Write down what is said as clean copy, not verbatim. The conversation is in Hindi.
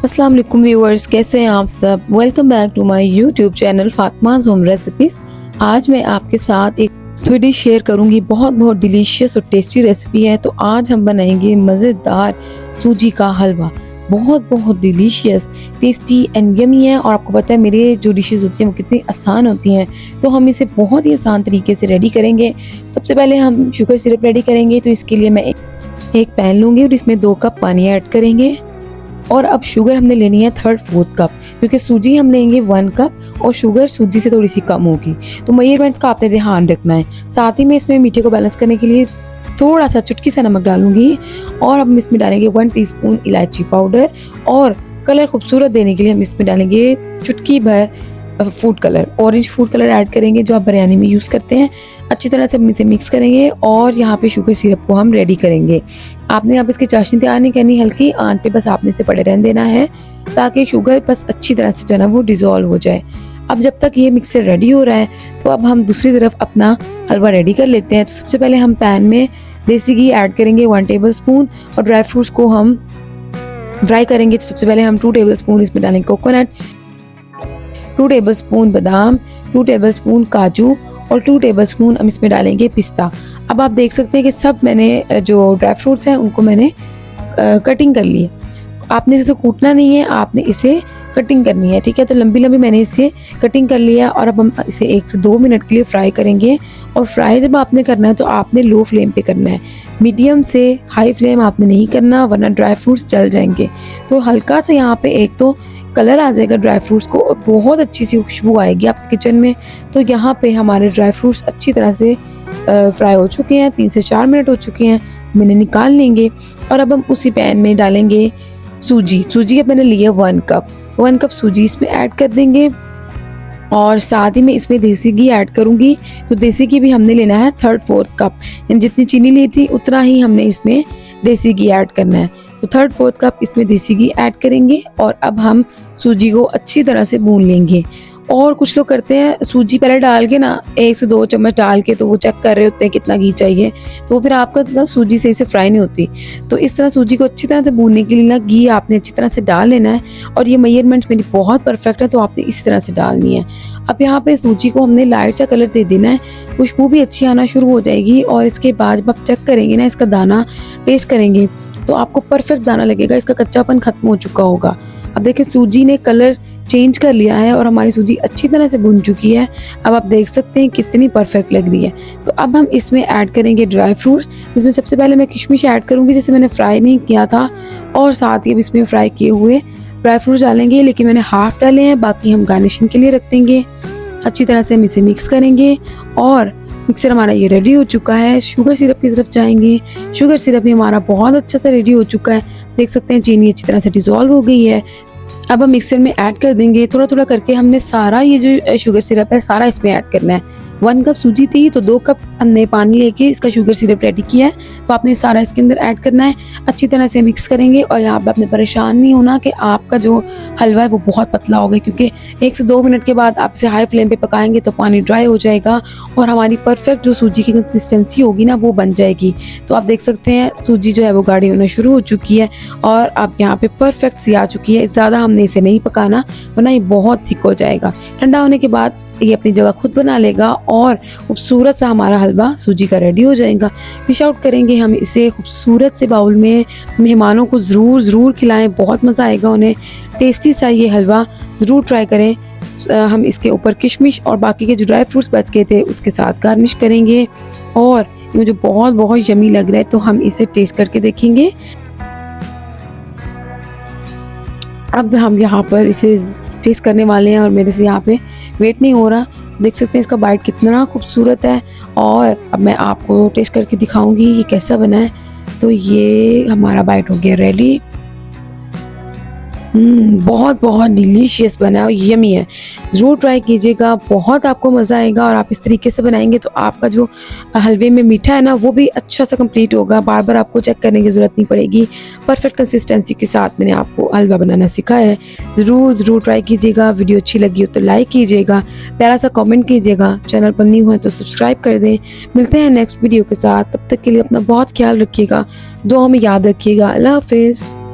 अस्सलाम वालेकुम व्यूअर्स, कैसे हैं आप सब। Welcome back to my YouTube channel Fatima's home recipes. आज मैं आपके साथ एक स्वीट शेयर करूंगी। बहुत डिलीशियस और टेस्टी रेसिपी है। तो आज हम बनाएंगे मज़ेदार सूजी का हलवा। बहुत डिलीशियस, टेस्टी एंड यमी है। और आपको पता है मेरे जो डिशेस होती हैं वो कितनी आसान होती हैं, तो हम इसे बहुत ही आसान तरीके से रेडी करेंगे। सबसे पहले हम शुगर सिरप रेडी करेंगे। तो इसके लिए मैं एक पैन लूँगी और इसमें 2 कप पानी ऐड करेंगे। और अब शुगर हमने लेनी है 3/4 कप, क्योंकि सूजी हम लेंगे 1 कप और शुगर सूजी से थोड़ी सी कम होगी। तो मेजरमेंट्स का आपने ध्यान रखना है। साथ ही में इसमें मीठे को बैलेंस करने के लिए थोड़ा सा चुटकी सा नमक डालूंगी। और अब हम इसमें डालेंगे 1 टीस्पून इलायची पाउडर। और कलर खूबसूरत देने के लिए हम इसमें डालेंगे चुटकी भर food colour, orange food colour add करेंगे जो आप बिरयानी में यूज़ करते हैं। अच्छी तरह से इसे मिक्स करेंगे और यहाँ पे शुगर सिरप को हम रेडी करेंगे। आपने यहाँ पे इसकी चाशनी तैयार नहीं करनी, हल्की आंच पे बस आपने इसे पड़े रहने देना है ताकि शुगर बस अच्छी तरह से जो है ना वो डिजोल्व हो जाए। अब जब तक ये मिक्सर रेडी हो रहा है तो अब हम दूसरी तरफ अपना हलवा रेडी कर लेते हैं। तो सबसे पहले हम पैन में देसी घी ऐड करेंगे 1 टेबल स्पून और ड्राई फ्रूट्स को हम फ्राई करेंगे। तो सबसे पहले हम 2 टेबल स्पून इसमें डालेंगे कोकोनट, 2 टेबल स्पून बादाम, 2 टेबल स्पून काजू और 2 टेबल स्पून हम इसमें डालेंगे पिस्ता। अब आप देख सकते हैं कि सब मैंने जो ड्राई फ्रूट्स हैं उनको मैंने कटिंग कर ली है। आपने इसे कूटना नहीं है, आपने इसे कटिंग करनी है, ठीक है। तो लंबी मैंने इसे कटिंग कर लिया और अब हम इसे 1 से 2 मिनट के लिए फ्राई करेंगे। और फ्राई जब आपने करना है तो आपने लो फ्लेम पे करना है, मीडियम से हाई फ्लेम आपने नहीं करना, वरना ड्राई फ्रूट्स जल जाएंगे। तो हल्का सा यहाँ पे एक तो कलर आ जाएगा ड्राई फ्रूट्स को और बहुत अच्छी सी खुशबू आएगी आपके किचन में। तो यहाँ पे हमारे ड्राई फ्रूट्स अच्छी तरह से फ्राई हो चुके हैं, 3 से 4 मिनट हो चुके हैं, मैंने निकाल लेंगे। और अब हम उसी पैन में डालेंगे सूजी अब मैंने लिया 1 कप सूजी इसमें ऐड कर देंगे। और साथ ही में इसमें देसी घी ऐड करूंगी। तो देसी घी भी हमने लेना है 3/4 कप, यानी जितनी चीनी ली थी उतना ही हमने इसमें देसी घी ऐड करना है। तो 3/4 कप इसमें देसी घी ऐड करेंगे और अब हम सूजी को अच्छी तरह से भून लेंगे। और कुछ लोग करते हैं सूजी पहले डाल के ना 1 से 2 चम्मच डाल के तो वो चेक कर रहे होते हैं कितना घी चाहिए, तो फिर आपका ना सूजी सही से फ्राई नहीं होती। तो इस तरह सूजी को अच्छी तरह से भूनने के लिए ना घी आपने अच्छी तरह से डाल लेना है। और ये मेजरमेंट्स मेरी बहुत परफेक्ट है, तो आपने इसी तरह से डालनी है। अब यहाँ पे सूजी को हमने लाइट सा कलर दे देना है, खुशबू भी अच्छी आना शुरू हो जाएगी। और इसके बाद जब आप चेक करेंगे ना, इसका दाना टेस्ट करेंगे तो आपको परफेक्ट दाना लगेगा, इसका कच्चापन खत्म हो चुका होगा। अब देखिए सूजी ने कलर चेंज कर लिया है और हमारी सूजी अच्छी तरह से भुन चुकी है। अब आप देख सकते हैं कितनी परफेक्ट लग रही है। तो अब हम इसमें ऐड करेंगे ड्राई फ्रूट्स। इसमें सबसे पहले मैं किशमिश ऐड करूंगी, जिसे मैंने फ्राई नहीं किया था। और साथ ही अब इसमें फ्राई किए हुए ड्राई फ्रूट्स डालेंगे, लेकिन मैंने हाफ डाले हैं, बाकी हम गार्निशिंग के लिए रख देंगे। अच्छी तरह से हम इसे मिक्स करेंगे और मिक्सर हमारा ये रेडी हो चुका है। शुगर सिरप की तरफ जाएंगे। शुगर सिरप भी हमारा बहुत अच्छा से रेडी हो चुका है, देख सकते हैं चीनी अच्छी तरह से डिसॉल्व हो गई है। अब हम मिक्सर में ऐड कर देंगे, थोड़ा करके हमने सारा ये जो शुगर सिरप है सारा इसमें ऐड करना है। 1 कप सूजी थी तो 2 कप हमने पानी लेके इसका शुगर सिरप रेडी किया है, तो आपने सारा इसके अंदर ऐड करना है। अच्छी तरह से मिक्स करेंगे और यहाँ पे आपने परेशान नहीं होना कि आपका जो हलवा है वो बहुत पतला हो गया, क्योंकि 1 से 2 मिनट के बाद आप इसे हाई फ्लेम पे पकाएंगे तो पानी ड्राई हो जाएगा और हमारी परफेक्ट जो सूजी की कंसिस्टेंसी होगी ना वो बन जाएगी। तो आप देख सकते हैं सूजी जो है वो गाढ़ी होना शुरू हो चुकी है और अब यहाँ पे परफेक्ट सी आ चुकी है। ज़्यादा हमने इसे नहीं पकाना, वरना ये बहुत थिक हो जाएगा। ठंडा होने के बाद ये अपनी जगह खुद बना लेगा और खूबसूरत सा हमारा हलवा सूजी का रेडी हो जाएगा। डिश आउट करेंगे हम इसे खूबसूरत से बाउल में। मेहमानों को ज़रूर खिलाएं, बहुत मज़ा आएगा उन्हें। टेस्टी सा ये हलवा ज़रूर ट्राई करें। हम इसके ऊपर किशमिश और बाकी के जो ड्राई फ्रूट्स बच गए थे उसके साथ गार्निश करेंगे और मुझे बहुत यमी लग रहा है, तो हम इसे टेस्ट करके देखेंगे। अब हम यहाँ पर इसे टेस्ट करने वाले हैं और मेरे से यहाँ पे वेट नहीं हो रहा। देख सकते हैं इसका बाइट कितना खूबसूरत है। और अब मैं आपको टेस्ट करके दिखाऊंगी ये कैसा बना है। तो ये हमारा बाइट हो गया रेडी। बहुत डिलीशियस बना है और यमी है। ज़रूर ट्राई कीजिएगा, बहुत आपको मज़ा आएगा। और आप इस तरीके से बनाएंगे तो आपका जो हलवे में मीठा है ना वो भी अच्छा सा कंप्लीट होगा, बार बार आपको चेक करने की ज़रूरत नहीं पड़ेगी। परफेक्ट कंसिस्टेंसी के साथ मैंने आपको हलवा बनाना सिखाया है। ज़रूर ट्राई कीजिएगा। वीडियो अच्छी लगी हो तो लाइक कीजिएगा, प्यारा सा कमेंट कीजिएगा। चैनल पर न्यू है तो सब्सक्राइब कर दें। मिलते हैं नेक्स्ट वीडियो के साथ, तब तक के लिए अपना बहुत ख्याल रखिएगा, दुआ में याद रखिएगा। अल्लाह हाफिज़।